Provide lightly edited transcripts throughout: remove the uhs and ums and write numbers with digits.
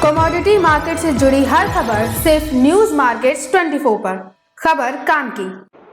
Commodity market से जुड़ी हर खबर सिर्फ न्यूज मार्केट्स 24 पर। खबर काम की।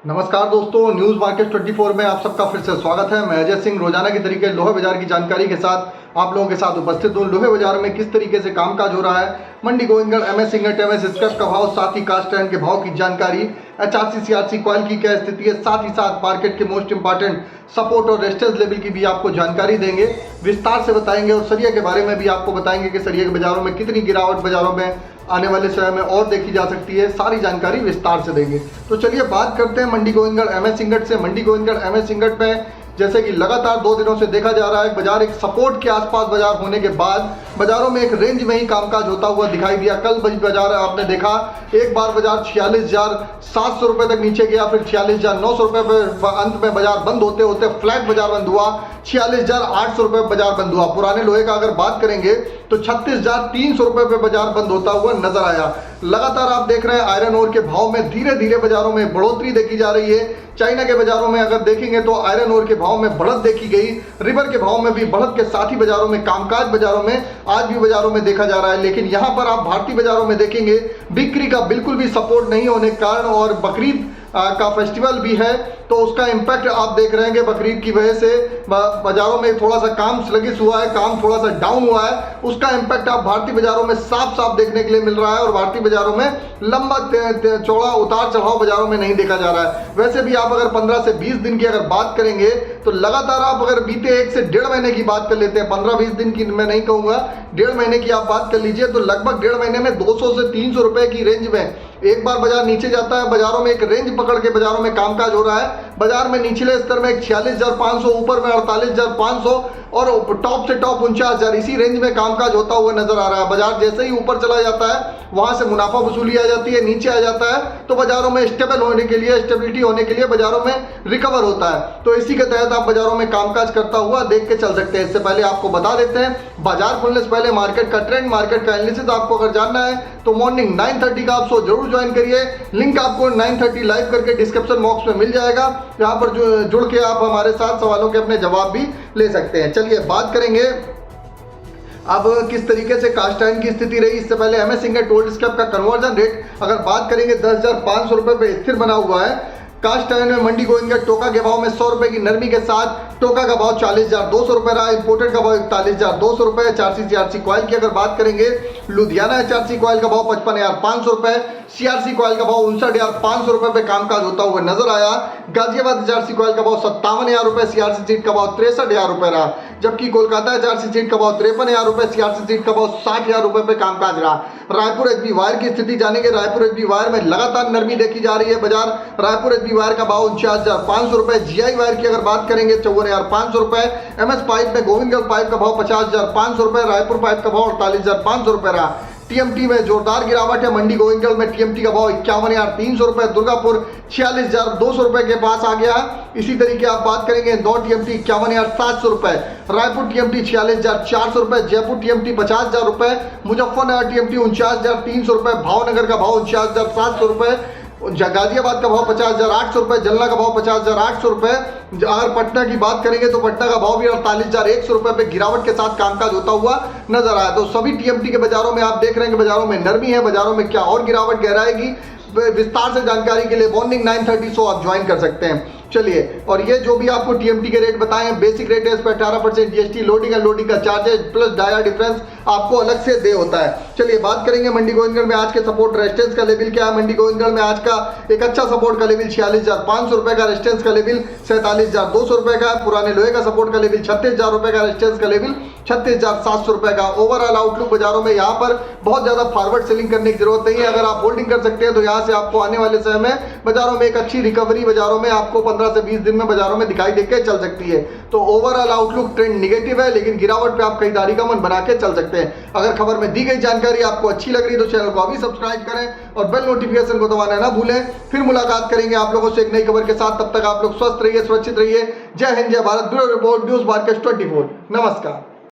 नमस्कार दोस्तों, न्यूज मार्केट 24 में आप सबका फिर से स्वागत है। मैं अजय सिंह रोजाना के तरीके लोहे बाजार की जानकारी के साथ आप लोगों के साथ उपस्थित हूँ। लोहे बाजार में किस तरीके से कामकाज हो रहा है, Mandi Gobindgarh, MS ingot, MS scrap का भाव, साथ ही कास्ट आयरन के भाव की जानकारी, एचआरसी सीआरसी कॉइल की क्या स्थिति है, साथ ही साथ मार्केट के मोस्ट इंपॉर्टेंट सपोर्ट और रेजिस्टेंस लेवल की भी आपको जानकारी देंगे, विस्तार से बताएंगे। और सरिया के बारे में भी आपको बताएंगे कि सरिया के बाजारों में कितनी गिरावट बाजारों में आने वाले समय में और देखी जा सकती है, सारी जानकारी विस्तार से देंगे। तो चलिए बात करते हैं मंडी गोविंदगढ़ एमएस इंगट से। मंडी गोविंदगढ़ एमएस इंगट में जैसे कि लगातार 2 दिनों से देखा जा रहा है, बाजार एक सपोर्ट के आसपास बाजार होने के बाद बाजारों में एक रेंज में ही कामकाज होता हुआ दिखाई दिया। कल बाजार आपने देखा, एक बार बाजार 46,700 रुपए तक नीचे गया, फिर 46,900 रुपए पर अंत में बाजार बंद होते होते फ्लैट बाजार बंद हुआ, 46,800 रुपए बाजार बंद हुआ। पुराने लोहे का अगर बात करेंगे तो 36,300 रुपए पे बाजार बंद होता हुआ नजर आया। लगातार आप देख रहे हैं आयरन ओर के भाव में धीरे धीरे बाजारों में बढ़ोतरी देखी जा रही है। चाइना के बाजारों में अगर देखेंगे तो आयरन ओर के भाव में बढ़त देखी गई, रिवर के भाव में भी बढ़त के साथ ही बाजारों में कामकाज बाजारों में आज भी बाजारों में देखा जा रहा है। लेकिन यहां पर आप भारतीय बाजारों में देखेंगे बिक्री का बिल्कुल भी सपोर्ट नहीं होने के कारण, और बकरीद का फेस्टिवल भी है तो उसका इम्पैक्ट आप देख रहे हैं कि बकरीद की वजह से बाजारों में थोड़ा सा काम स्लगिश हुआ है, काम थोड़ा सा डाउन हुआ है। उसका इम्पैक्ट आप भारतीय बाजारों में साफ साफ देखने के लिए मिल रहा है, और भारतीय बाजारों में लंबा चौड़ा उतार चढ़ाव बाजारों में नहीं देखा जा रहा है। वैसे भी आप अगर 15 से 20 दिन की अगर बात करेंगे तो लगातार आप अगर बीते 1 से 1.5 महीने की बात कर लेते हैं, 15-20 दिन की मैं नहीं कहूंगा, 1.5 महीने की आप बात कर लीजिए, तो लगभग 1.5 महीने में 200 से 300 रुपए की रेंज में एक बार बाजार नीचे जाता है। बाजारों में एक रेंज पकड़ के बाजारों में कामकाज हो रहा है। बाजार में निचले स्तर में 46,500, ऊपर में 48,500 और टॉप से टॉप 49,000, इसी रेंज में कामकाज होता हुआ नजर आ रहा है। बाजार जैसे ही ऊपर चला जाता है वहां से मुनाफा वसूली आ जाती है, नीचे आ जाता है तो बाजारों में स्टेबल होने के लिए, स्टेबिलिटी होने के लिए बाजारों में रिकवर होता है। तो इसी के तहत आप बाजारों में कामकाज करता हुआ देख के चल सकते हैं। इससे पहले आपको बता देते हैं, बाजार खुलने से पहले मार्केट का ट्रेंड, मार्केट का एनालिसिस आपको अगर जानना है तो मॉर्निंग 9:30 का आप शो जरूर ज्वाइन करिए। लिंक आपको 9:30 लाइव करके डिस्क्रिप्शन बॉक्स में मिल जाएगा, यहाँ पर जुड़ के आप हमारे साथ सवालों के अपने जवाब भी ले सकते हैं। चलिए बात करेंगे अब किस तरीके से कास्ट आयरन की स्थिति रही। इससे पहले एमएस इंगट ओल्ड स्क्रैप का कन्वर्जन रेट अगर बात करेंगे 10,500 रुपए पे स्थिर बना हुआ है। कास्ट आयरन में मंडी गोविंदगढ़ टोका के भाव में 100 रुपए की नरमी के साथ टोका का भाव 40,200 रुपए रहा, इंपोर्टेड का भाव 41,200 रुपए। एचआरसी सीआरसी कॉइल की अगर बात करेंगे, लुधियाना एचआरसी कॉइल का भाव 55,500 रुपए, सीआरसी कॉइल का भाव 59,500 रुपए पे कामकाज होता हुआ नजर आया। गाजियाबाद एचआरसी कॉइल का भाव 57,000 रुपए, सीआरसी सीट का भाव 63,000 रुपए रहा, जबकि कोलकाता एचआरसी सीट का भाव 53,000 रुपए, सीआरसी सीट का भाव 60,000 रुपए पे कामकाज रहा। रायपुर एचबी वायर की स्थिति जानेंगे। रायपुर एचबी वायर में लगातार नरमी देखी जा रही है। बाजार रायपुर एचबी वायर का भाव 49,500 रुपए, जीआई वायर की अगर बात करेंगे 54,500 रुपए, एमएस पाइप में गोविंदगढ़ पाइप का भाव 50,500 रुपए, रायपुर पाइप का भाव 48,500 रुपए रहा। टीएमटी में जोरदार गिरावट है। मंडी गोविंदगढ़ में टीएमटी का भाव 51,300 रुपए, दुर्गापुर 46,200 रुपए के पास आ गया। इसी तरीके आप बात करेंगे इंदौर टीएमटी 51,700 रुपए, रायपुर टीएमटी 46,400 रुपए, जयपुर टीएमटी 50,000 रुपए, मुजफ्फरनगर टीएमटी 49,300 रुपए, भावनगर का भाव 49,700 रुपए, गाजियाबाद का भाव 50,800 रुपए, जलना का भाव 50,800 रुपए। अगर पटना की बात करेंगे तो पटना का भाव भी 48,100 रुपए पे गिरावट के साथ कामकाज होता हुआ नजर आया। तो सभी टीएमटी के बाजारों में आप देख रहे हैं कि बाजारों में नरमी है। बाजारों में क्या और गिरावट गहराएगी, विस्तार से जानकारी के लिए मॉर्निंग 9:30 शो आप ज्वाइन कर सकते हैं। चलिए, और ये जो भी आपको टीएमटी के रेट बताए हैं, बेसिक रेट है, इस पर 18% जीएसटी, लोडिंग एंड लोडिंग का चार्जेस प्लस डाया डिफरेंस आपको अलग से दे होता है। चलिए बात करेंगे मंडी गोविंदगढ़ में आज के सपोर्ट रेजिस्टेंस का लेवल क्या है। मंडी गोविंदगढ़ में आज का एक अच्छा सपोर्ट का लेवल 46,500 रुपए का, रेजिस्टेंस का लेवल 47,200 रुपए का। पुराने लोहे का सपोर्ट का लेवल 36,000 रुपए का, रेजिस्टेंस का लेवल 36,700 रुपए का। ओवरऑल आउटलुक बाजारों में यहाँ पर बहुत ज्यादा फॉरवर्ड सेलिंग करने की जरूरत नहीं है। अगर आप होल्डिंग कर सकते हैं तो यहाँ से आपको आने वाले समय में बाजारों में एक अच्छी रिकवरी बाजारों में आपको 15 से 20 दिन में बाजारों में दिखाई देकर चल सकती है। तो ओवरऑल आउटलुक ट्रेंड निगेटिव है, लेकिन गिरावट पे आप खरीदारी का मन बना के चल सकते हैं। अगर खबर में दी गई जानकारी आपको अच्छी लग रही है तो चैनल को अभी सब्सक्राइब करें और बेल नोटिफिकेशन को दबाना ना भूलें। फिर मुलाकात करेंगे आप लोगों से एक नई खबर के साथ। तब तक आप लोग स्वस्थ रहिए, सुरक्षित रहिए। जय हिंद, जय Bharat. Bureau report, news market 24। नमस्कार।